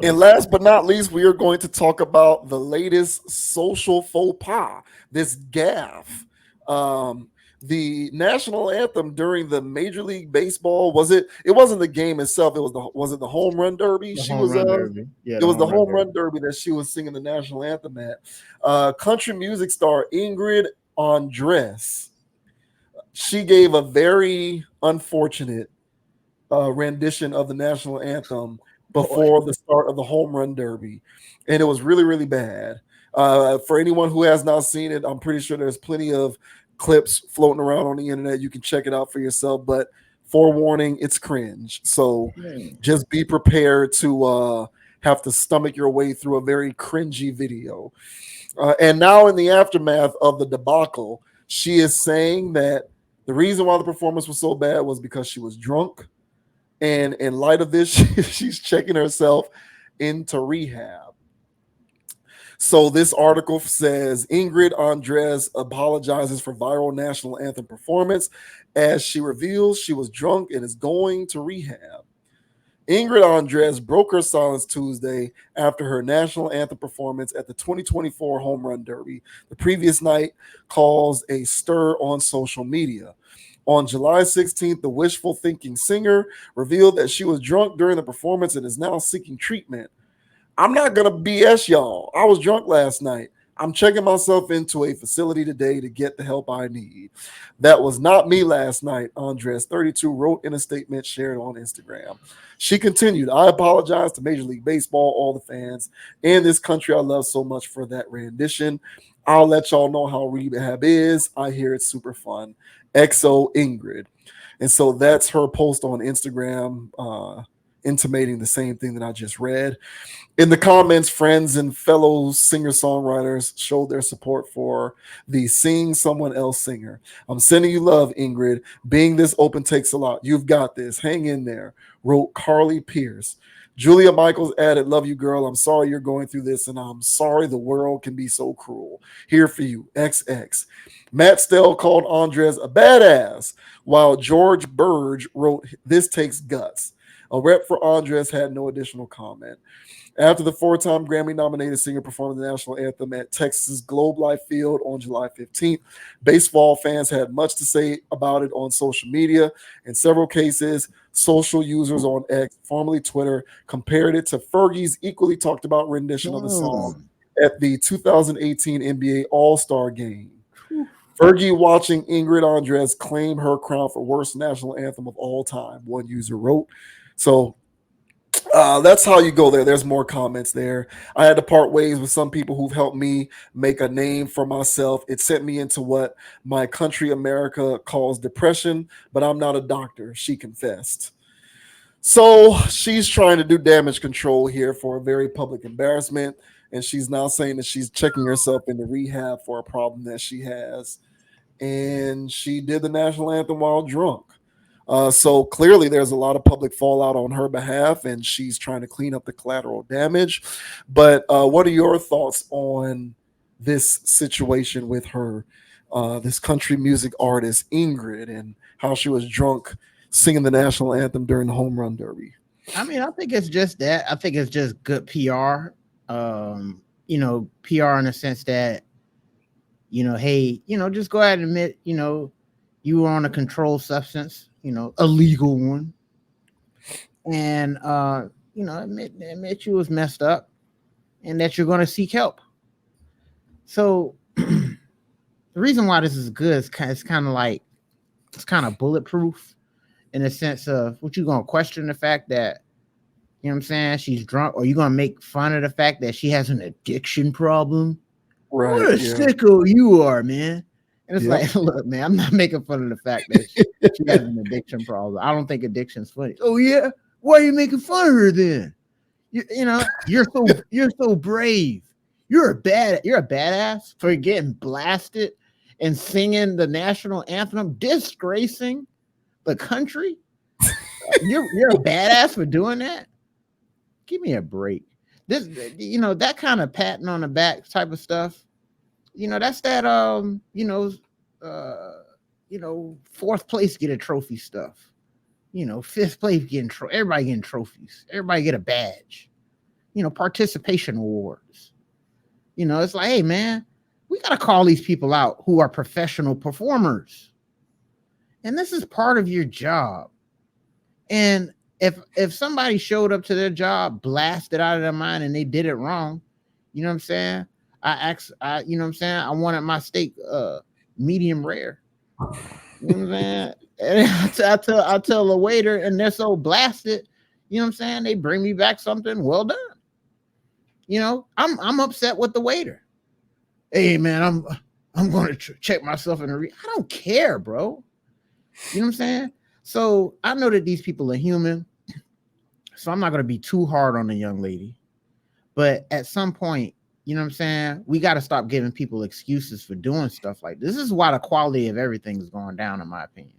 And last but not least, we are going to talk about the latest social faux pas, this gaffe. Um, the national anthem during the Major League Baseball, was it? It wasn't the game itself. It was the home run derby. The She home was run derby. Yeah, it the was home the run home derby. run derby that she was singing the national anthem at. Country music star Ingrid Andress, she gave a very unfortunate rendition of the national anthem Boy. before the start of the home run derby, and it was really really bad. For anyone who has not seen it, I'm pretty sure there's plenty of clips floating around on the internet. You can check it out for yourself. But forewarning, it's cringe. So Hmm. just be prepared to have to stomach your way through a very cringy video. And now, in the aftermath of the debacle, she is saying that the reason why the performance was so bad was because she was drunk, and in light of this, she's checking herself into rehab. So this article says Ingrid Andress apologizes for viral national anthem performance as she reveals she was drunk and is going to rehab. Ingrid Andress broke her silence Tuesday after her national anthem performance at the 2024 Home Run Derby. The previous night caused a stir on social media. On July 16th, the wishful thinking singer revealed that she was drunk during the performance and is now seeking treatment. I'm not going to BS y'all. I was drunk last night. I'm checking myself into a facility today to get the help I need. That was not me last night, Andres 32 wrote in a statement shared on Instagram. She continued, I apologize to Major League Baseball, all the fans, and this country I love so much for that rendition. I'll let y'all know how Rehab is. I hear it's super fun. XO Ingrid. And so that's her post on Instagram, intimating the same thing that I just read. In the comments, friends and fellow singer songwriters showed their support for the Sing Someone Else singer. I'm sending you love, Ingrid. Being this open takes a lot. You've got this. Hang in there, wrote Carly Pierce. Julia Michaels added, love you, girl. I'm sorry you're going through this, and I'm sorry the world can be so cruel. Here for you, XX. Matt Stell called Andres a badass, while George Burge wrote, this takes guts. A rep for Andres had no additional comment. After the four-time Grammy-nominated singer performed the national anthem at Texas Globe Life Field on July 15th, baseball fans had much to say about it on social media. In several cases, social users on X, formerly Twitter, compared it to Fergie's equally talked about rendition of the song Hmm. at the 2018 NBA All-Star Game. Whew. Fergie watching Ingrid Andress claim her crown for worst national anthem of all time, one user wrote. So that's how you go there. There's more comments there. I had to part ways with some people who've helped me make a name for myself. It sent me into what my country America calls depression, but I'm not a doctor, she confessed. So she's trying to do damage control here for a very public embarrassment. And she's now saying that she's checking herself into rehab for a problem that she has. And she did the national anthem while drunk. So clearly, there's a lot of public fallout on her behalf, and she's trying to clean up the collateral damage. But what are your thoughts on this situation with her, this country music artist Ingrid, and how she was drunk singing the national anthem during the home run derby? I mean, I think it's just that. I think it's just good PR. PR in the sense that, hey, just go ahead and admit, you were on a controlled substance, a legal one, and admit you was messed up and that you're going to seek help. So the reason why this is good is kind of like it's kind of bulletproof in the sense of what you gonna question the fact that what I'm saying she's drunk, or you gonna make fun of the fact that she has an addiction problem. What Right. a Yeah. sicko you are, man. And it's Yep. like, look, man, I'm not making fun of the fact that she has an addiction problem. I don't think addiction's funny. Oh yeah, why are you making fun of her then? You're so brave. You're a badass for getting blasted and singing the national anthem, disgracing the country. You're a badass for doing that. Give me a break. This, that kind of patting on the back type of stuff. That's that uh, fourth place get a trophy stuff. Fifth place getting everybody getting trophies. Everybody get a badge. participation awards. It's like, hey man, we got to call these people out who are professional performers. And this is part of your job. And if somebody showed up to their job blasted out of their mind and they did it wrong, you know what I'm saying? I wanted my steak medium rare. You know what I'm saying? And I tell the waiter, and they're so blasted, you know what I'm saying? They bring me back something well done. I'm upset with the waiter. Hey man, I'm going to check myself in I don't care, bro. You know what I'm saying? So I know that these people are human, so I'm not going to be too hard on the young lady. But at some point, you know what I'm saying, we got to stop giving people excuses for doing stuff like this. This is why the quality of everything is going down, in my opinion,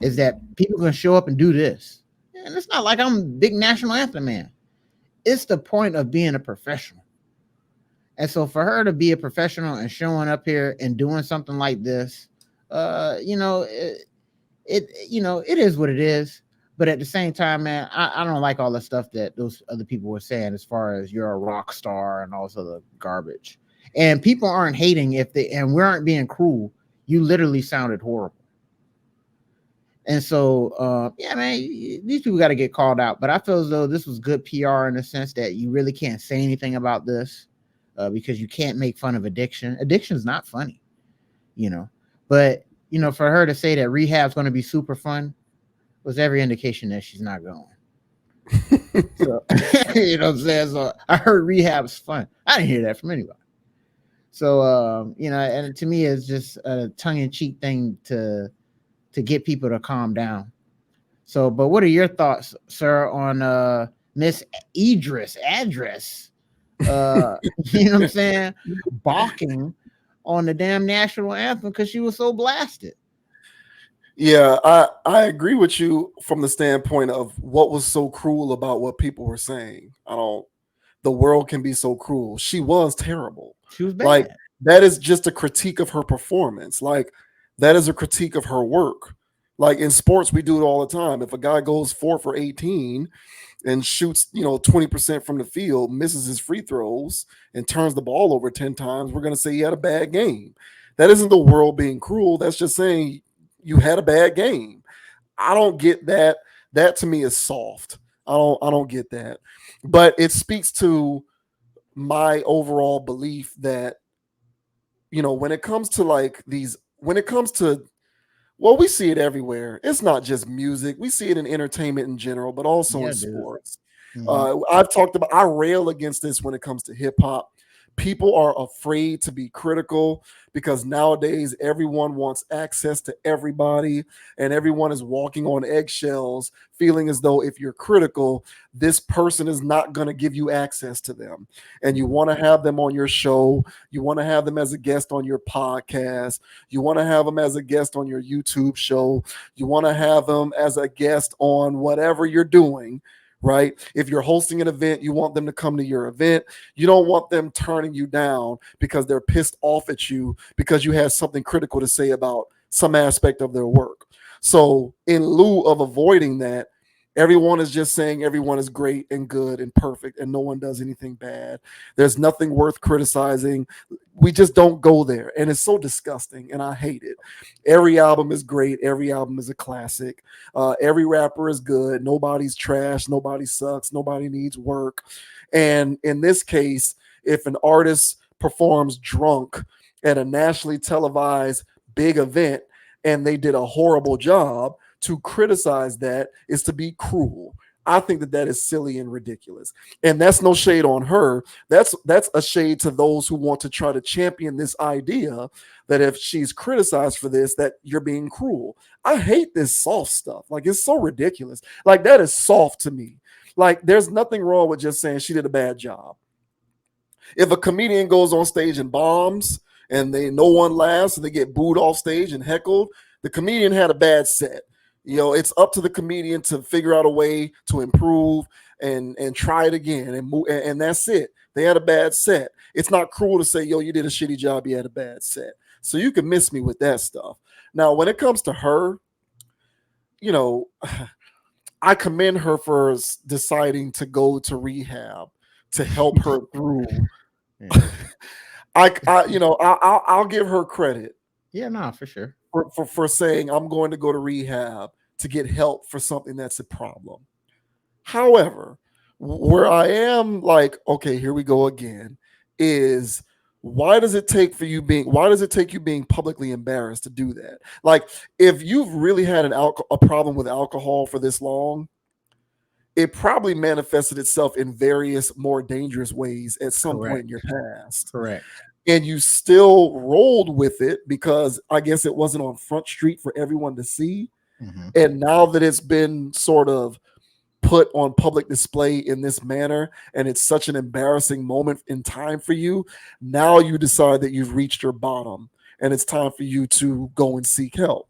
is that people can show up and do this. And it's not like I'm a big national anthem man. It's the point of being a professional. And so for her to be a professional and showing up here and doing something like this, it is what it is. But at the same time, man, I don't like all the stuff that those other people were saying as far as you're a rock star and all this other garbage. And people aren't hating and we aren't being cruel. You literally sounded horrible. And so, yeah, man, these people got to get called out. But I feel as though this was good PR in the sense that you really can't say anything about this because you can't make fun of addiction. Addiction's not funny, But, for her to say that rehab's going to be super fun was every indication that she's not going. So, you know what I'm saying? So I heard rehab's fun. I didn't hear that from anybody. So, and to me, it's just a tongue-in-cheek thing to get people to calm down. So, but what are your thoughts, sir, on Miss Andress? You know what I'm saying? Balking on the damn national anthem because she was so blasted. Yeah, I agree with you from the standpoint of what was so cruel about what people were saying. The world can be so cruel. She was terrible. She was bad. Like, that is just a critique of her performance. Like, that is a critique of her work. Like, in sports, we do it all the time. If a guy goes 4 for 18 and shoots, 20% from the field, misses his free throws, and turns the ball over 10 times, we're going to say he had a bad game. That isn't the world being cruel. That's just saying you had a bad game. I don't get that. That to me is soft. I don't get that. But it speaks to my overall belief that, when it comes to we see it everywhere. It's not just music. We see it in entertainment in general, but also in sports. Mm-hmm. I rail against this when it comes to hip hop. People are afraid to be critical because nowadays everyone wants access to everybody and everyone is walking on eggshells, feeling as though if you're critical, this person is not going to give you access to them. And you want to have them on your show. You want to have them as a guest on your podcast. You want to have them as a guest on your YouTube show. You want to have them as a guest on whatever you're doing. Right? If you're hosting an event, you want them to come to your event. You don't want them turning you down because they're pissed off at you because you had something critical to say about some aspect of their work. So in lieu of avoiding that, everyone is just saying everyone is great and good and perfect and no one does anything bad. There's nothing worth criticizing. We just don't go there. And it's so disgusting and I hate it. Every album is great. Every album is a classic. Every rapper is good. Nobody's trash. Nobody sucks. Nobody needs work. And in this case, if an artist performs drunk at a nationally televised big event and they did a horrible job, to criticize that is to be cruel. I think that is silly and ridiculous. And that's no shade on her. That's a shade to those who want to try to champion this idea that if she's criticized for this, that you're being cruel. I hate this soft stuff. Like, it's so ridiculous. Like, that is soft to me. Like, there's nothing wrong with just saying she did a bad job. If a comedian goes on stage and bombs and no one laughs and they get booed off stage and heckled, the comedian had a bad set. It's up to the comedian to figure out a way to improve and try it again and move, and that's it. They had a bad set. It's not cruel to say, you did a shitty job, you had a bad set. So you can miss me with that stuff. Now, when it comes to her, I commend her for deciding to go to rehab to help her through. Yeah. I'll give her credit Yeah, no, for sure. for saying I'm going to go to rehab to get help for something that's a problem. However, where I am like, okay, here we go again, is why does it take you being publicly embarrassed to do that? Like, if you've really had a problem with alcohol for this long, it probably manifested itself in various more dangerous ways at some point in Correct. your past. Correct. And you still rolled with it because I guess it wasn't on Front Street for everyone to see. Mm-hmm. And now that it's been sort of put on public display in this manner, and it's such an embarrassing moment in time for you, now you decide that you've reached your bottom and it's time for you to go and seek help.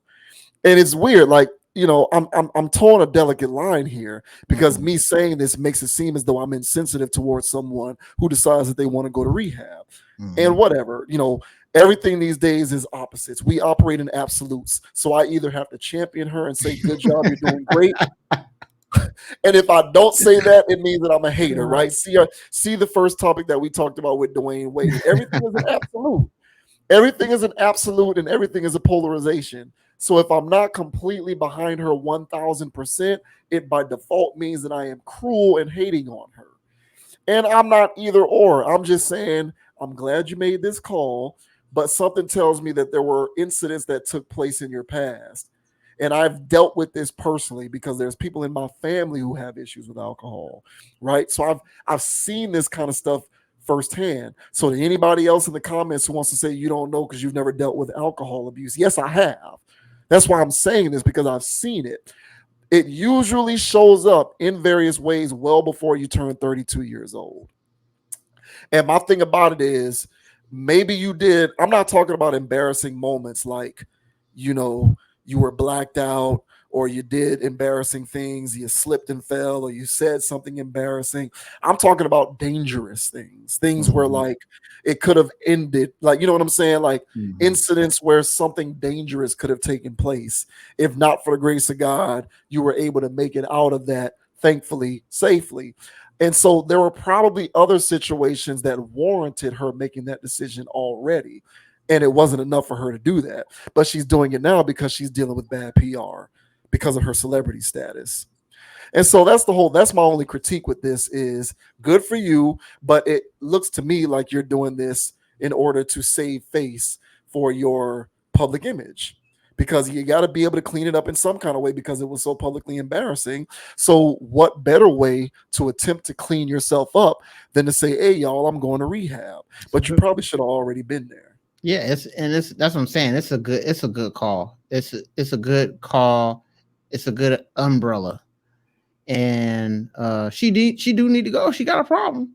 And it's weird, like, I'm towing a delicate line here because Mm-hmm. me saying this makes it seem as though I'm insensitive towards someone who decides that they want to go to rehab. Mm-hmm. And whatever, everything these days is opposites. We operate in absolutes. So I either have to champion her and say, good job, you're doing great. And if I don't say that, it means that I'm a hater, right? See the first topic that we talked about with Dwayne Wade. Everything is an absolute. Everything is an absolute and everything is a polarization. So if I'm not completely behind her 1000%, it by default means that I am cruel and hating on her. And I'm not either or. I'm just saying, I'm glad you made this call, but something tells me that there were incidents that took place in your past. And I've dealt with this personally because there's people in my family who have issues with alcohol, right? So I've seen this kind of stuff firsthand. So to anybody else in the comments who wants to say you don't know because you've never dealt with alcohol abuse, yes, I have. That's why I'm saying this, because I've seen it. It usually shows up in various ways well before you turn 32 years old. And my thing about it is, maybe you did. I'm not talking about embarrassing moments like, you know, you were blacked out or you did embarrassing things, you slipped and fell, or you said something embarrassing. I'm talking about dangerous things, things where Mm-hmm. like it could have ended, like, you know what I'm saying? Like Mm-hmm. incidents where something dangerous could have taken place. If not for the grace of God, you were able to make it out of that, thankfully, safely. And so there were probably other situations that warranted her making that decision already. And it wasn't enough for her to do that. But she's doing it now because she's dealing with bad PR because of her celebrity status. And so that's my only critique with this is good for you, but it looks to me like you're doing this in order to save face for your public image, because you got to be able to clean it up in some kind of way because it was so publicly embarrassing. So what better way to attempt to clean yourself up than to say, hey, y'all, I'm going to rehab? But you probably should have already been there. Yeah, that's what I'm saying. It's a good call. It's a good call. It's a good umbrella. And she do need to go. She got a problem.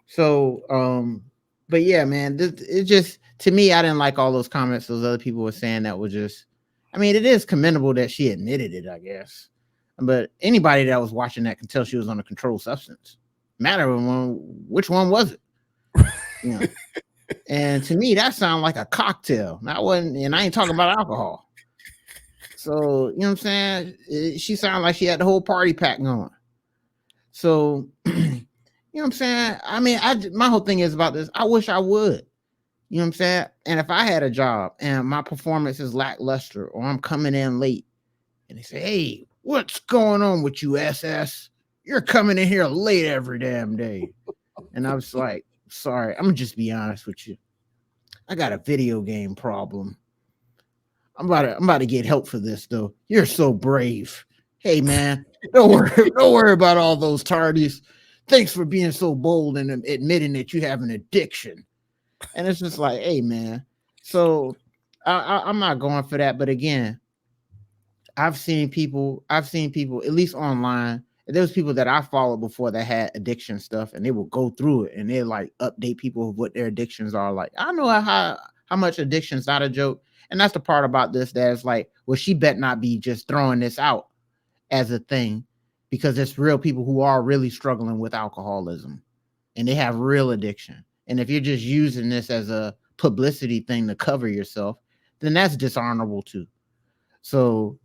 So but yeah, man, it just, to me, I didn't like all those comments those other people were saying that was just, I mean, it is commendable that she admitted it, I guess. But anybody that was watching that can tell she was on a controlled substance. Matter of which one was it? You know. And to me, that sounded like a cocktail. That wasn't, and I ain't talking about alcohol. So, you know what I'm saying? She sounded like she had the whole party pack going. So, you know what I'm saying? I mean, my whole thing is about this. I wish I would. You know what I'm saying? And if I had a job and my performance is lackluster or I'm coming in late and they say, hey, what's going on with you, SS? You're coming in here late every damn day. And I was like, sorry, I'm going to just be honest with you. I got a video game problem. I'm about to get help for this though. You're so brave. Hey man, don't worry about all those tardies. Thanks for being so bold and admitting that you have an addiction. And it's just like, hey man. So I'm not going for that. But again, I've seen people, at least online. There was people that I followed before that had addiction stuff, and they will go through it and they like update people of what their addictions are. Like, I know how much addiction's not a joke. And that's the part about this that is like, well, she bet not be just throwing this out as a thing, because there's real people who are really struggling with alcoholism and they have real addiction. And if you're just using this as a publicity thing to cover yourself, then that's dishonorable too. So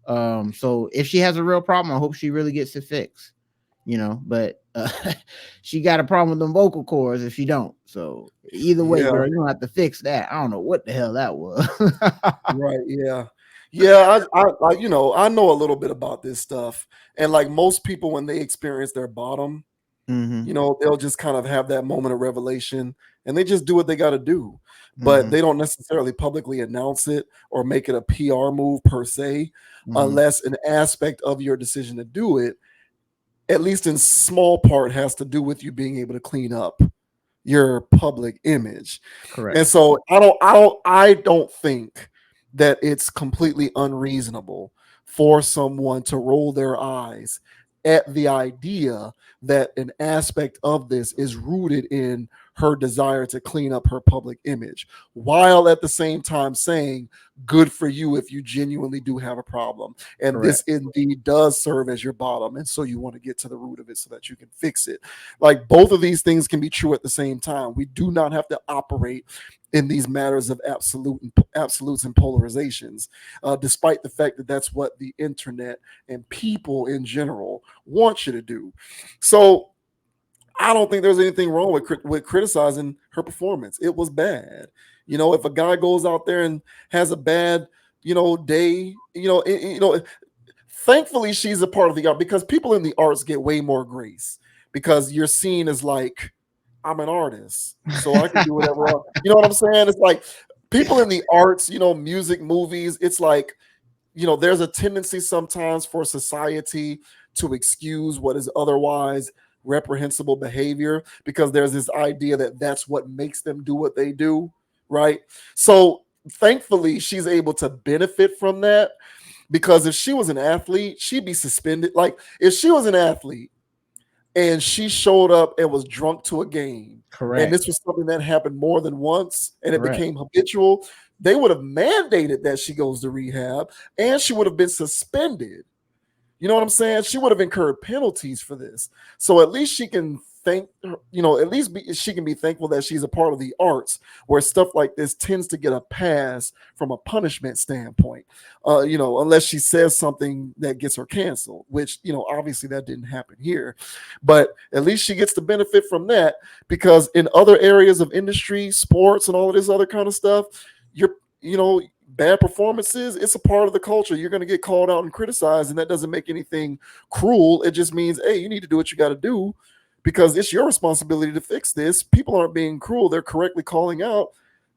if she has a real problem, I hope she really gets it fixed. but she got a problem with them vocal cords if she don't. So either way, Yeah, girl, you don't have to fix that. I don't know what the hell that was. right. Yeah. Yeah, I know a little bit about this stuff. And like most people, when they experience their bottom, Hmm. they'll just kind of have that moment of revelation and they just do what they got to do. But Hmm. they don't necessarily publicly announce it or make it a PR move per se, Hmm. unless an aspect of your decision to do it, at least in small part, has to do with you being able to clean up your public image. Correct. And so I don't think that it's completely unreasonable for someone to roll their eyes at the idea that an aspect of this is rooted in her desire to clean up her public image, while at the same time saying, good for you if you genuinely do have a problem. And this Correct. indeed does serve as your bottom. And so you want to get to the root of it so that you can fix it. Like both of these things can be true at the same time. We do not have to operate in these matters of absolutes and polarizations, despite the fact that that's what the internet and people in general want you to do. So I don't think there's anything wrong with criticizing her performance. It was bad. If a guy goes out there and has a bad, day, thankfully she's a part of the art, because people in the arts get way more grace because you're seen as like, I'm an artist, so I can do whatever. You know what I'm saying? It's like people in the arts, music, movies. It's like, there's a tendency sometimes for society to excuse what is otherwise reprehensible behavior because there's this idea that that's what makes them do what they do, right? So thankfully, she's able to benefit from that, because if she was an athlete, she'd be suspended. Like if she was an athlete and she showed up and was drunk to a game, and Correct. this was something that happened more than once and it Correct. became habitual, they would have mandated that she goes to rehab and she would have been suspended. You know what I'm saying? She would have incurred penalties for this. So at least she can she can be thankful that she's a part of the arts where stuff like this tends to get a pass from a punishment standpoint. Unless she says something that gets her canceled, which, obviously that didn't happen here. But at least she gets to benefit from that, because in other areas of industry, sports, and all of this other kind of stuff, you're, bad performances, it's a part of the culture. You're going to get called out and criticized, and that doesn't make anything cruel. It just means, hey, you need to do what you got to do, because it's your responsibility to fix this. People aren't being cruel. They're correctly calling out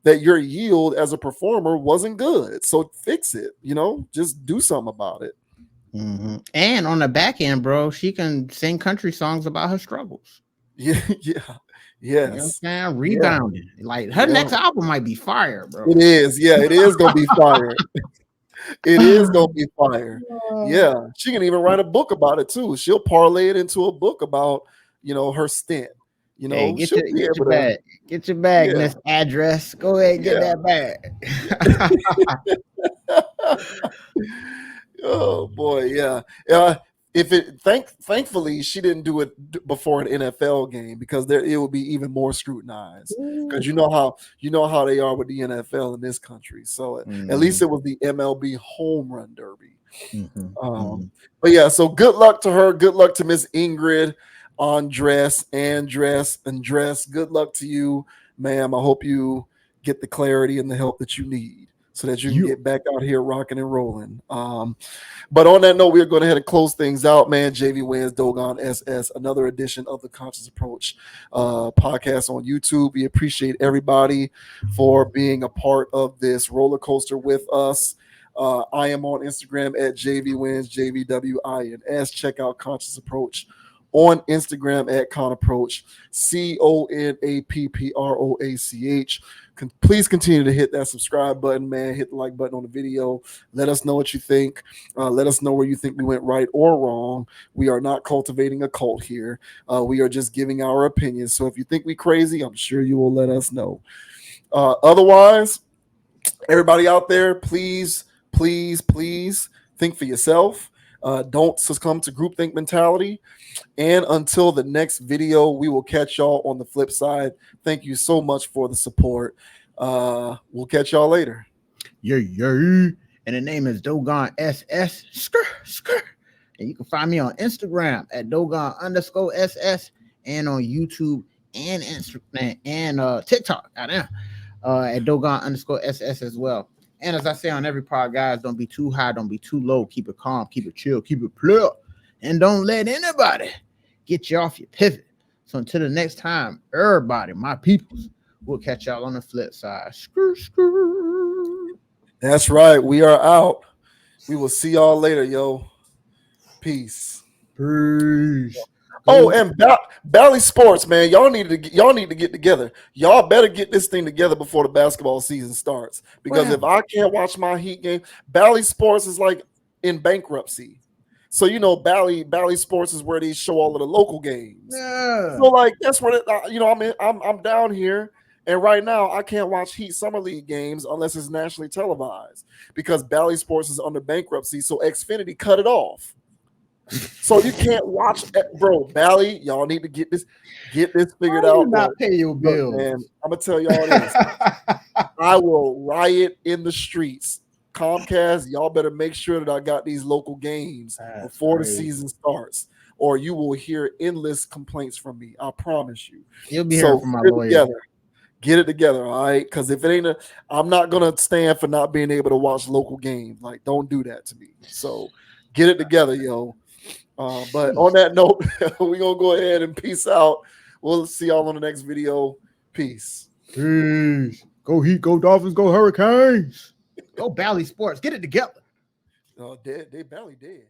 that your yield as a performer wasn't good. So fix it, just do something about it. Hmm. And on the back end, bro, she can sing country songs about her struggles. Yeah, yeah, You know what yes, I'm saying? yeah, Rebounding. Like her yeah. next album might be fire, bro. It is. Yeah, it is going to be fire. It is going to be fire. Yeah, she can even write a book about it too. She'll parlay it into a book about, her stint. Hey, She'll be get your able to. bag. Get your bag, Yeah, Miss Address. Go ahead and get yeah. that bag. Oh boy, yeah. If it thankfully she didn't do it before an NFL game, because there it would be even more scrutinized, because you know how they are with the NFL in this country. So at least Mhm, it was the MLB Home Run Derby. mhm, Um, mhm. but yeah, so good luck to her. Good luck to Miss Ingrid Andress. Good luck to you, ma'am. I hope you get the clarity and the help that you need so that you can You get back out here rocking and rolling. But on that note, we're going to head and close things out, man. JV Wins Dogon SS, another edition of the Conscious Approach podcast on YouTube. We appreciate everybody for being a part of this roller coaster with us. I am on Instagram at JVWins, JVWINS. Check out Conscious Approach on Instagram at Conapproach, CONAPPROACH. Please continue to hit that subscribe button, man. Hit the like button on the video. Let us know what you think. Let us know where you think we went right or wrong. We are not cultivating a cult here. We are just giving our opinions. So if you think we crazy, I'm sure you will let us know. Otherwise, everybody out there, please, please, please think for yourself. Don't succumb to groupthink mentality. And until the next video, we will catch y'all on the flip side. Thank you so much for the support. We'll catch y'all later. yeah, yeah. And the name is Dogon SS. Skr, skr. And you can find me on Instagram at Dogon_SS and on YouTube and Instagram and TikTok. Goddamn. At Dogon_SS as well. And as I say on every pod, guys, don't be too high, don't be too low. Keep it calm, keep it chill, keep it clear. And don't let anybody get you off your pivot. So until the next time, everybody, my peoples, we'll catch y'all on the flip side. Skr, skr. That's right. We are out. We will see y'all later, yo. Peace. Peace. Oh, and Bally Sports, man, y'all need to get together. Y'all better get this thing together before the basketball season starts. Because if I can't watch my Heat game, Bally Sports is like in bankruptcy. So Bally Sports is where they show all of the local games. Yeah. So like that's where I'm down here, and right now I can't watch Heat Summer League games unless it's nationally televised because Bally Sports is under bankruptcy. So Xfinity cut it off. So you can't watch, bro. Bally, y'all need to get this figured out. Not pay your bills. Man, I'm gonna tell y'all this. I will riot in the streets. Comcast, y'all better make sure that I got these local games before the season starts, or you will hear endless complaints from me. I promise you. You'll be hearing from my lawyer. Get it together, all right? Because if it ain't I'm not gonna stand for not being able to watch local games. Like, don't do that to me. So get it together, yo. But on that note, we're gonna go ahead and peace out. We'll see y'all on the next video. Peace. Peace. Go Heat, go Dolphins, go Hurricanes. Go Bally Sports. Get it together. They Bally dead.